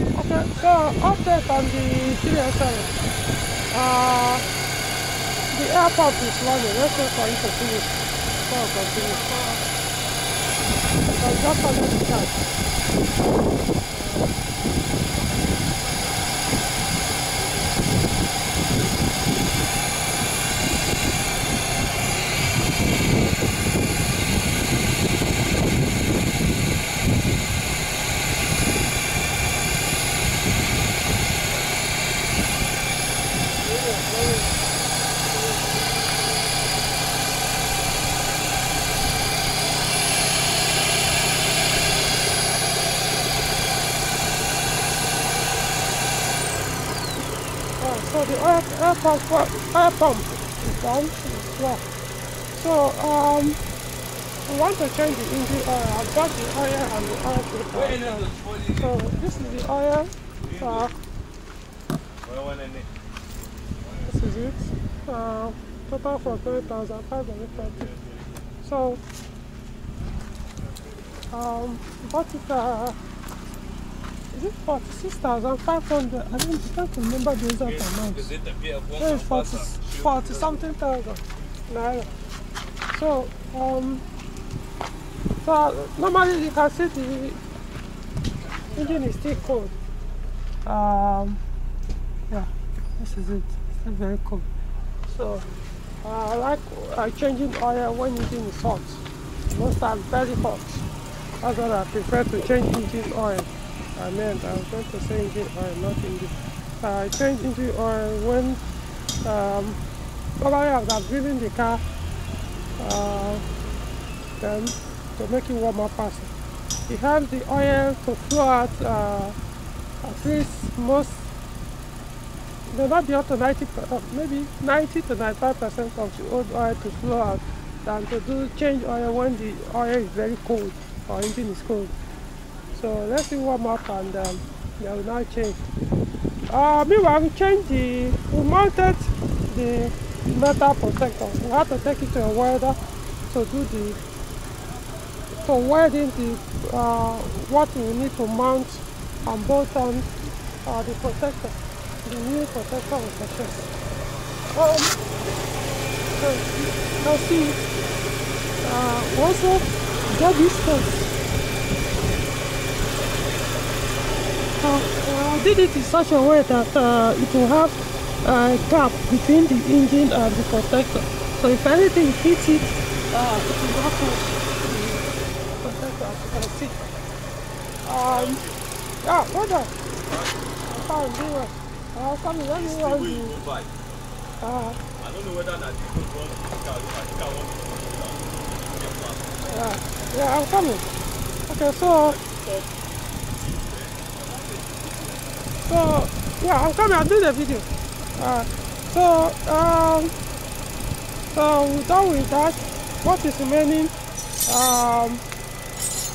Okay, so update on the 307. The air pump is running. Let's wait for it to finish. So I'll continue. So just under the charge. So the air pump is done. Yeah. So we want to change the engine oil. I've got the oil and the oil filter. So this is the oil. This is it. Total for 3,530. So bought it. Is it 46,500? I can't remember the exact amount. It's 40 something thousand naira. So normally you can see the engine is still cold. Yeah, this is it. It's still very cold. So I like changing oil when engine is hot. Most times very hot. That's what I prefer to change engine oil. I was going to say engine oil, not engine. I change engine oil when probably I have driven the car then to make it warm up faster. It helps the oil to flow out at least most, may not be up to 90, maybe 90 to 95% of the old oil to flow out than to do change oil when the oil is very cold or engine is cold. So let's see warm up and yeah, will now change. Meanwhile, we mounted the metal protector. We had to take it to a welder to weld in the what we need to mount and bolt on the protector, the new protector of the chest. Now see, also get this first. I did it in such a way that it will have a gap between the engine and the protector. So if anything hits it, it will not touch the protector, as you can see. Yeah, hold on. I'm fine, do it. Let me run the... I don't know whether that is one. Yeah, I'm coming. Okay, so yeah, I'm coming. I'm doing the video. So we're done with that. What is remaining?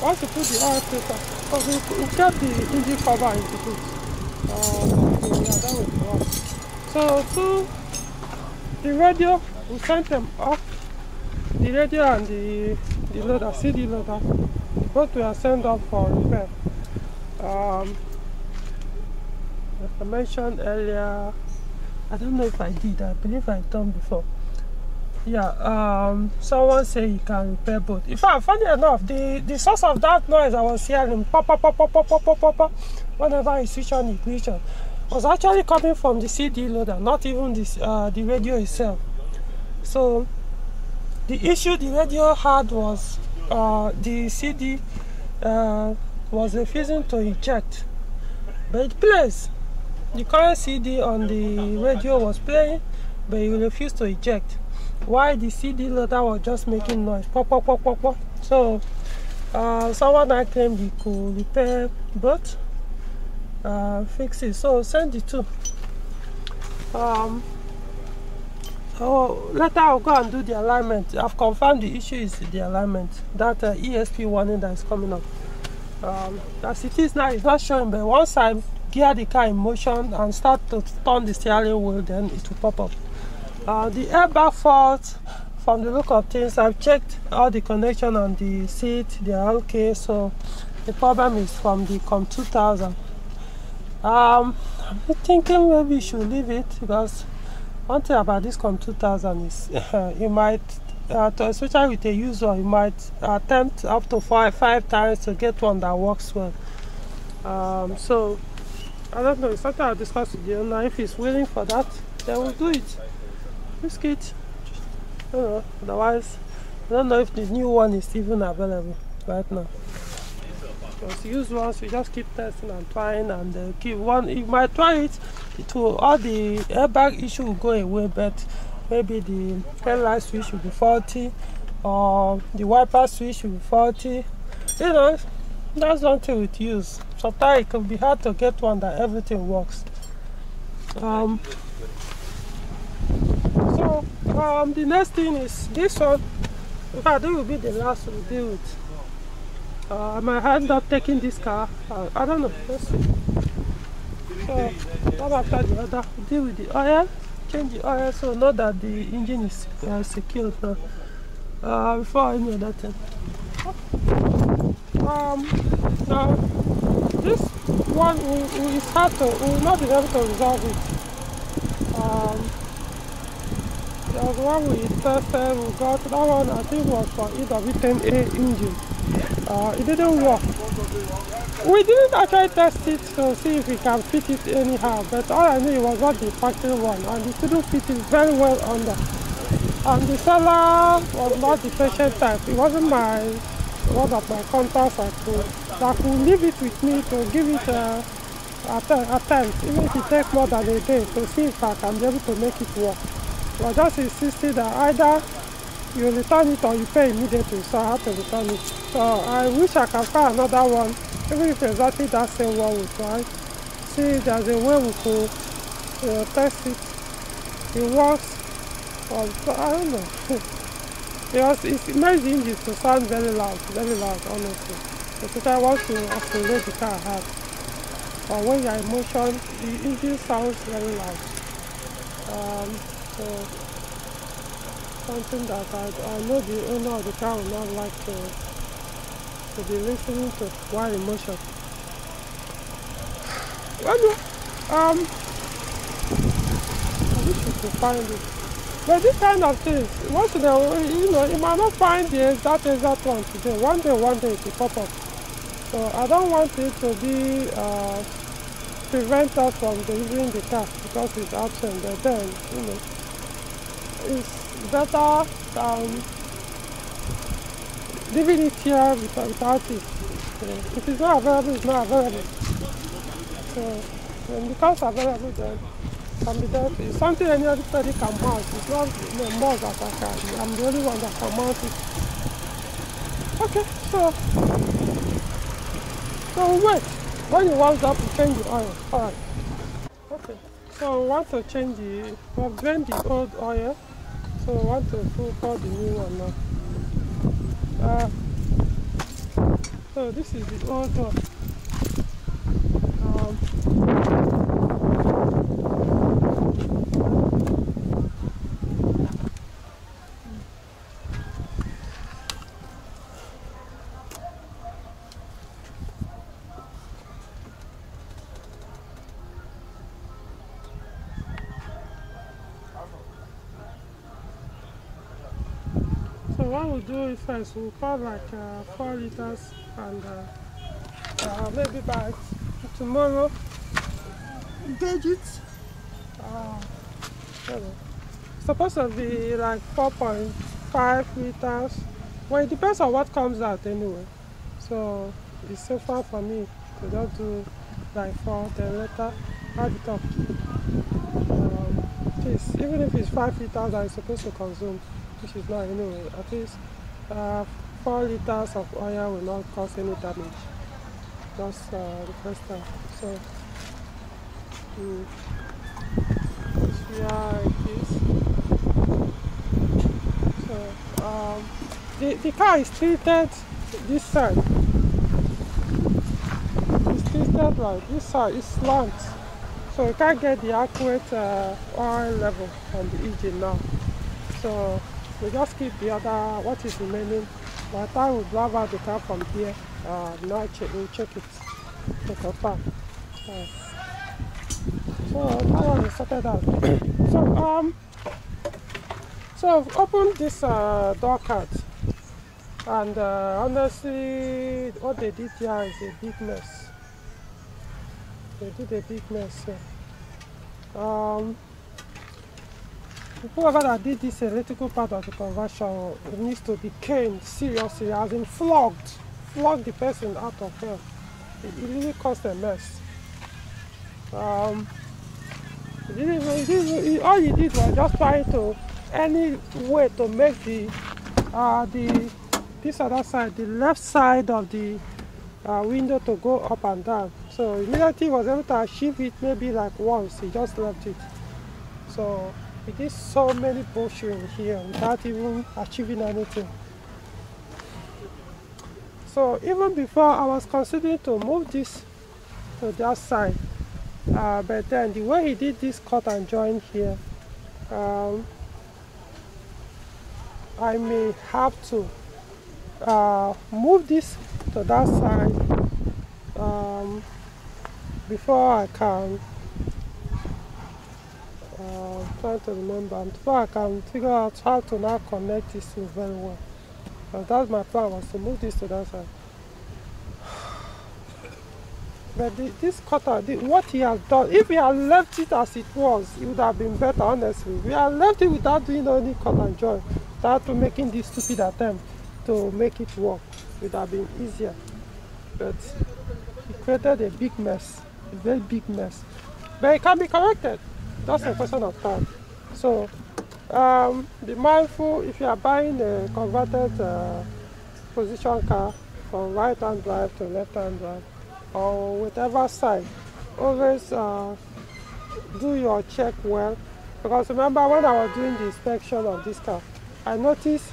Once you put the oil filter, we kept the engine cover into it. We are done with the oil. So to the radio, we sent them off. The radio and the loader, CD loader, both were sent off for repair. As I mentioned earlier, I don't know if I did, I believe I've done before. Yeah, someone said you can repair both. In fact, funny enough, the source of that noise I was hearing, pop, pop, pop, pop, pop, pop, pop, pop, whenever I switch on ignition, was actually coming from the CD loader, not even this, the radio itself. So the issue the radio had was the CD was refusing to eject, but it plays. The current CD on the radio was playing, but it refused to eject. Why the CD loader was just making noise, pop, pop, pop, pop, pop. So someone I claimed he could repair both, fix it. So send the two. Later I'll go and do the alignment. I've confirmed the issue is the alignment. That ESP warning that is coming up. As it is now, it's not showing, but once I gear the car in motion and start to turn the steering wheel, then it will pop up. The airbag fault, from the look of things, I've checked all the connection on the seat, they are okay. So the problem is from the COM 2000. I'm thinking maybe you should leave it, because one thing about this com 2000 is you might, especially with a user, you might attempt up to five times to get one that works well. So I don't know, it's something I'll discuss with the owner. If he's willing for that, then we'll do it. Risk it. I don't know. Otherwise, I don't know if the new one is even available right now. Because used ones, we just keep testing and trying, and keep one. You might try it, all the airbag issue will go away, but maybe the headlight switch will be faulty, or the wiper switch will be faulty. You know, that's one thing with use. Sometimes it can be hard to get one that everything works. So the next thing is this one. In fact, this will be the last we'll deal with. I might end up taking this car. I don't know. Let's see. So, one after the other, deal with the oil, change the oil, so know that the engine is secured now. Before any other thing. Now, this one is hard to, we will not be able to resolve it. There was one we tested, we got that one, I think was for EW10A engine. It didn't work. We didn't actually test it to see if we can fit it anyhow, but all I knew it was not the factory one, and it didn't fit it very well under. And the seller was not the patient type. It wasn't one of my contacts that could leave it with me to give it a attempt, even if it takes more than a day, to see if I can be able to make it work. But just insisted that either you return it or you pay immediately, so I had to return it. So I wish I can find another one, even if exactly that same one we try. See if there's a way we could test it. It works, so I don't know. Because it makes the engine to sound very loud, honestly. Especially once you accelerate the car hard. But when you're in motion, the engine sounds very loud. So something that I know the owner of the car will not like to be listening to while in motion. Well, I wish you could find it. But this kind of things, once in a while, you might not find that exact one today. One day it will pop up. So I don't want it to be prevent us from delivering the car because it's absent. But then, it's better than leaving it here without it. If it's not available, it's not available. So when it becomes available, then can be there. It's something anybody can mount. It's not more that I can. I'm the only one that can mount it. Okay, so wait. When it warms up, you change the oil. Alright. Okay. So we want to change we've drained the old oil. So we want to pour the new one now. So this is the old one. So what we'll do is first we'll pour like 4 liters, and maybe by tomorrow gauge it. It's supposed to be like 4.5 liters. Well, it depends on what comes out anyway. So it's safer for me to just do like 4, then later add it up. Even if it's 5 liters that it's supposed to consume, which is not anyway, at least 4 liters of oil will not cause any damage. That's the first time. So yeah, it is. So the car is tilted this side. It's tilted like this side. It's slant, so you can't get the accurate oil level on the engine now. So we just keep the other, what is remaining. By the time we drive out the car from here, now we'll check it to confirm. So that one is sorted out. So I've opened this door card, and honestly, what they did here is a big mess. They did a big mess here. Whoever that did this electrical part of the conversion, it needs to be caned seriously, as in flogged the person out of here. It really caused a mess. All he did was just trying to any way to make this other side, the left side of the window, to go up and down. So immediately he was able to achieve it, maybe like once. He just left it. So he did so many bullshit here without even achieving anything. So even before, I was considering to move this to that side, but then the way he did this cut and join here, I may have to move this to that side before I can try to remember, before I can figure out how to now connect this thing very well. But that's my plan, was to move this to that side. But this cutter, what he has done, if he had left it as it was, it would have been better, honestly. We had left it without doing any cut and join, without making this stupid attempt to make it work. It would have been easier. But he created a big mess, a very big mess. But it can be corrected. That's a question of time. So be mindful if you are buying a converted position car from right-hand drive to left-hand drive, or whatever side. Always do your check well, because remember when I was doing the inspection of this car, I noticed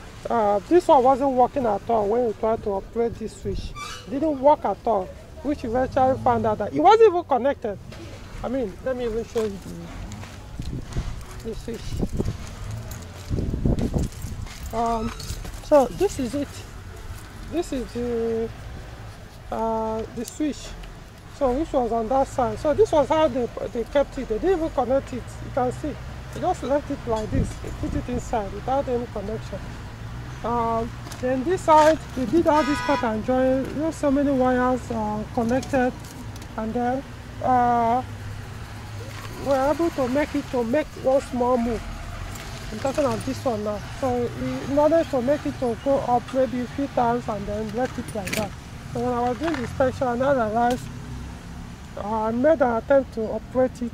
this one wasn't working at all when we tried to operate this switch. It didn't work at all, which eventually found out that it wasn't even connected. I mean, let me even show you the switch. So this is it. This is the switch. So which was on that side. So this was how they kept it. They didn't even connect it. You can see. They just left it like this. They put it inside without any connection. Then this side, they did all this cut and join. You know, so many wires connected, and then we're able to make one small move. I'm talking of this one now. So in order to make it to go up maybe a few times and then left it like that. So when I was doing the inspection, I realized I made an attempt to operate it.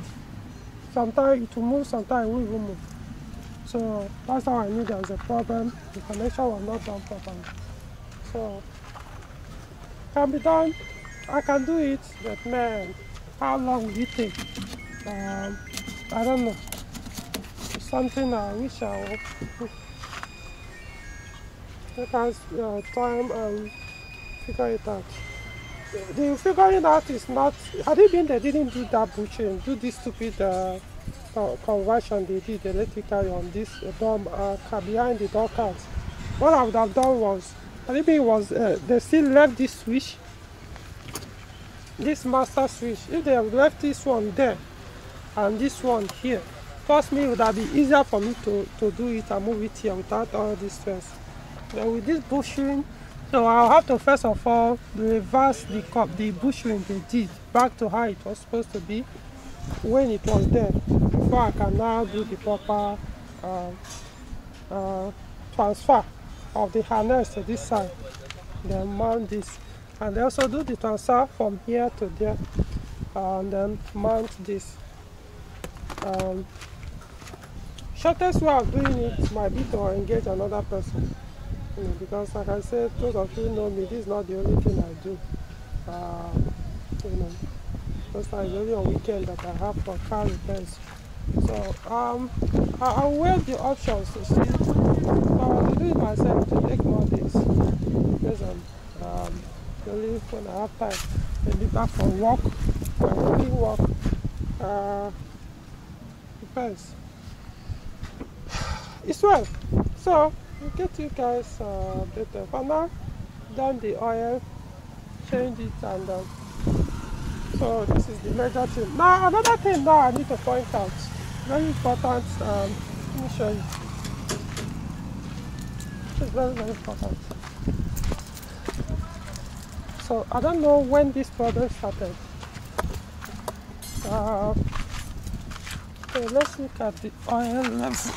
Sometimes it will move, sometimes it won't even move. So that's how I knew there was a problem. The connection was not done properly. So it can be done. I can do it, but man, how long will it take? I don't know. It's something I wish I would take time and figure it out. The figuring out is not. Had it been they didn't do that butchering, do this stupid conversion they did electrically on this car behind the door cards, what I would have done was, had it been was they still left this switch, this master switch. If they have left this one there and this one here, trust me, it would have been easier for me to do it and move it here without all this stress. But with this bushing, so I'll have to first of all reverse the bushing they did back to how it was supposed to be when it was there, before I can now do the proper transfer of the harness to this side, then mount this, and also do the transfer from here to there, and then mount this. Shortest way of doing it might be to engage another person, because like I said, those of you know me, this is not the only thing I do. Just like only on weekend that I have for car repairs. So I'll weigh the options to see. I'll do it myself to take more days. Based on only when I have time. Maybe back from work, when I work. Depends. It's well. So we'll get you guys better. For now, done the oil, change it, and So this is the major thing. Now another thing that I need to point out, very important. Let me show you. It's very, very important. So I don't know when this problem started. So let's look at the oil level.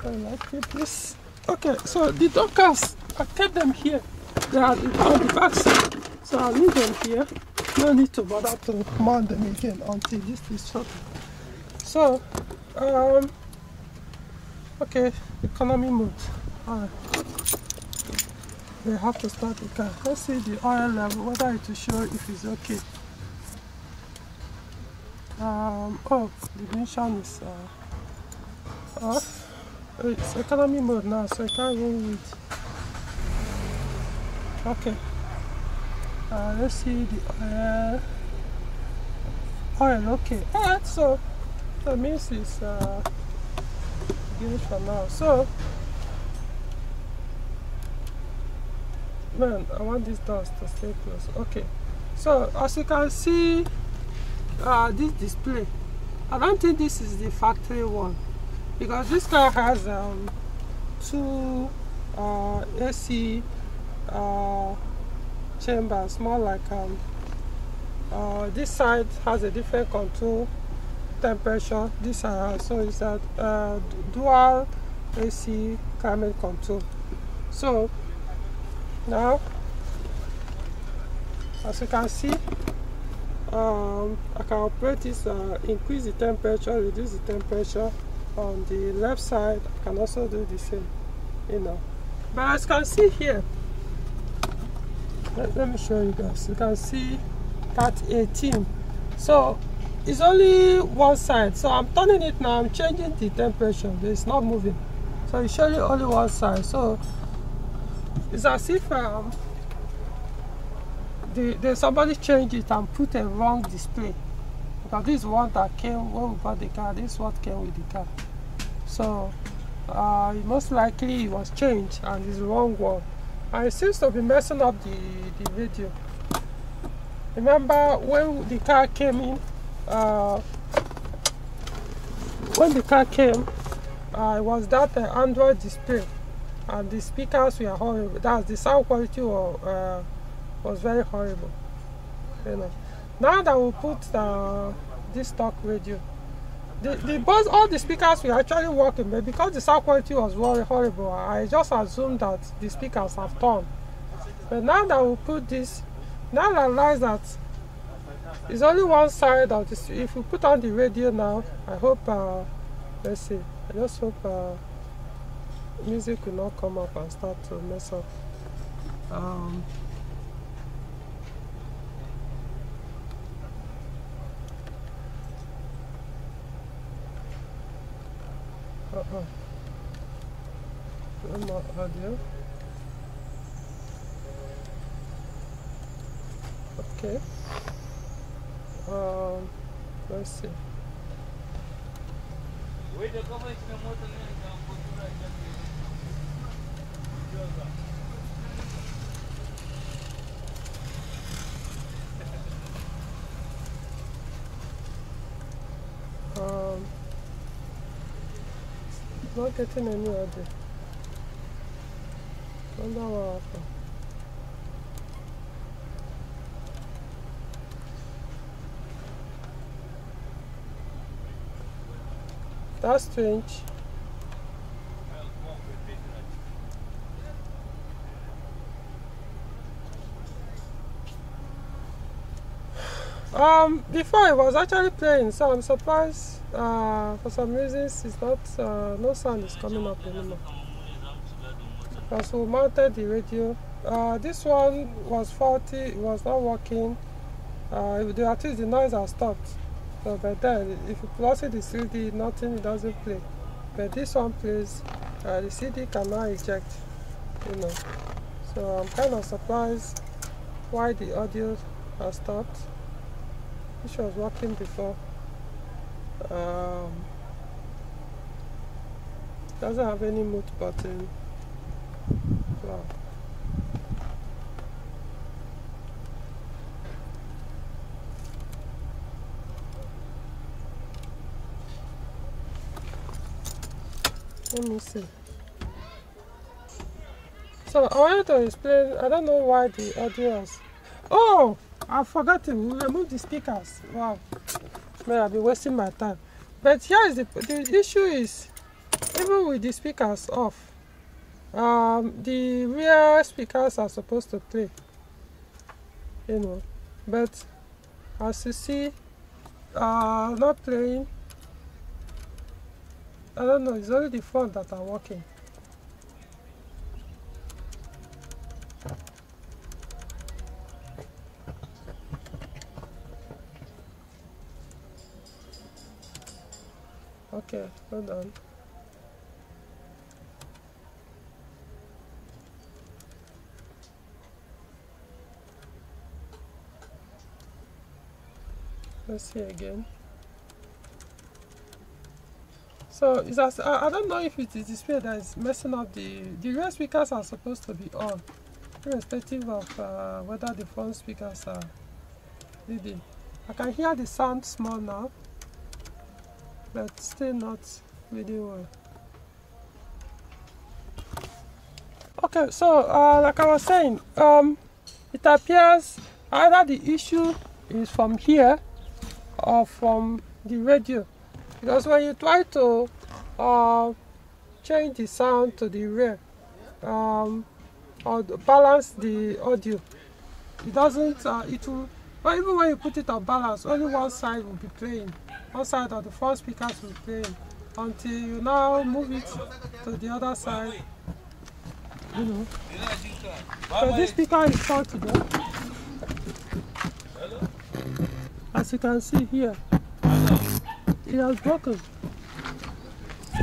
I keep this. Okay, so the dockers, I kept them here. They are on the back side. So I'll leave them here. No need to bother to mount them again until this is shut. So, okay, economy mode. Alright. We have to start the car. Let's see the oil level, whether it will show if it's okay. Oh, the ignition is off. It's economy mode now, so I can't even read. Okay. Let's see the oil. Okay. Alright, so that means it's good for now. So, man, I want these doors to stay closed. Okay. So as you can see, this display, I don't think this is the factory one, because this car has two AC chambers, more like this side has a different control temperature. This side has, so it's a dual AC climate control. So now, as you can see, I can operate this, increase the temperature, reduce the temperature. On the left side, I can also do the same, you know. But as you can see here, let me show you guys. You can see that 18. So it's only one side. So I'm turning it now. I'm changing the temperature, but it's not moving. So it's showing only one side. So it's as if somebody changed it and put a wrong display. Because this is one that came when we bought the car. This is what came with the car. So most likely it was changed and it's the wrong one. And it seems to be messing up the video. Remember when the car came in? When the car came, it was that Android display, and the speakers were horrible. The sound quality was very horrible. You know. Now that we put this stock radio, all the speakers were actually working, but because the sound quality was very horrible, I just assumed that the speakers have turned. But now that we put this, now I realize that it's only one side of this. If we put on the radio now, I hope, let's see, I just hope music will not come up and start to mess up. No more audio. Okay. Let's see. Not getting any audio. Wonder what happened. That's strange. Before it was actually playing, so I'm surprised. For some reasons, it's not. No sound is coming up anymore. Because we mounted the radio. This one was faulty. It was not working. At least the noise has stopped. So, but then, if you plus it the CD, nothing, it doesn't play. But this one plays. The CD cannot eject. You know. So I'm kind of surprised why the audio has stopped. Which was working before. Doesn't have any mute button. Wow. Let me see. So I wanted to explain. I don't know why the audio is. Oh, I forgot to remove the speakers. Wow, man, I've been wasting my time. But here is the issue is, even with the speakers off, the rear speakers are supposed to play, you know, but as you see, not playing. I don't know, it's only the front that are working. Okay, hold on. Let's see again. So it's as, I don't know if it is the display that is messing up. The rear speakers are supposed to be on, irrespective of whether the front speakers are leading. I can hear the sound small now, but still not really well. Okay, so like I was saying, it appears either the issue is from here or from the radio, because when you try to change the sound to the rear or balance the audio, it doesn't, it will, or even when you put it on balance, only one side will be playing, one side of the front speakers will be playing, until you now move it to the other side, you know. So this speaker is faulty there. As you can see here, it has broken.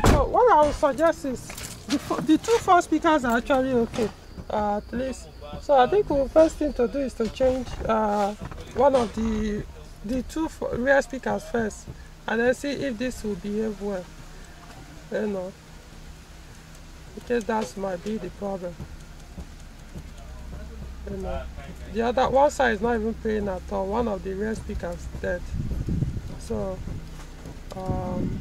So what I would suggest is, the two front speakers are actually okay, at least. So I think the first thing to do is to change one of the two rear speakers first, and then see if this will behave well, you know, because that might be the problem, you know. The other one side is not even playing at all. One of the rear speakers dead. So I'm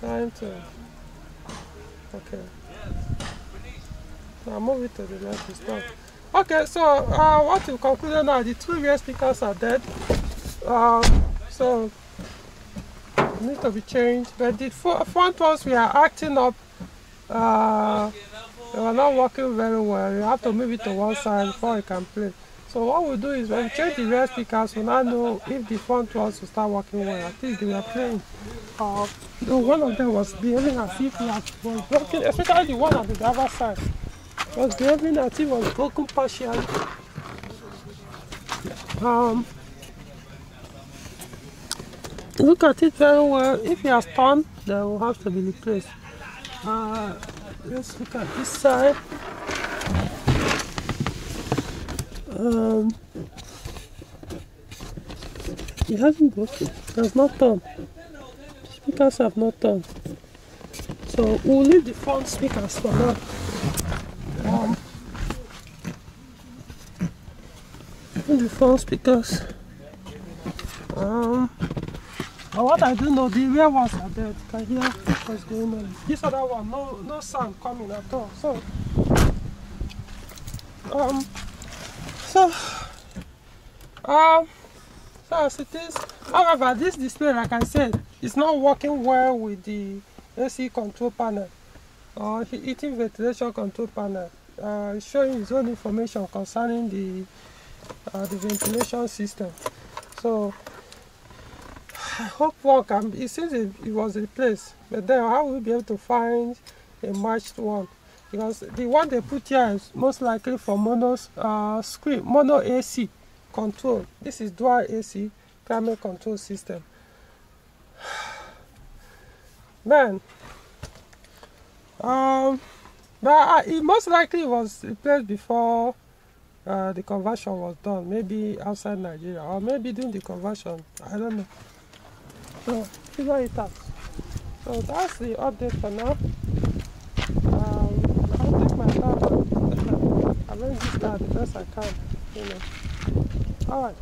trying to, okay, I'll move it to the left stop. Okay, so what we concluded now, the two rear speakers are dead, so they need to be changed, but the front ones we are acting up, they are not working very well. You have to move it to one side before you can play. So what we'll do is, when we change the rear speakers, we'll now know if the front ones will start working well. At least they were playing. One of them was behaving as if he was broken, especially the one on the other side. Was behaving as if it was broken partially. Look at it very well. If it has torn, then will have to be replaced. Let's look at this side. It hasn't broken. It has not torn. The speakers have not torn. So we'll leave the front speakers for now. The front speakers. But what I do know, the rear ones are dead. You can hear what's going on. This other one, no sound coming at all. So as it is. However, this display, like I said, is not working well with the AC control panel or heating ventilation control panel. It's showing its own information concerning the ventilation system. So I hope one can be, it seems it was replaced, but then how will we be able to find a matched one? Because the one they put here is most likely for mono AC control. This is dual AC climate control system. Man, but it most likely was replaced before the conversion was done, maybe outside Nigeria, or maybe during the conversion, I don't know. So figure it out. So that's the update for now. that because I can, you know. Alright.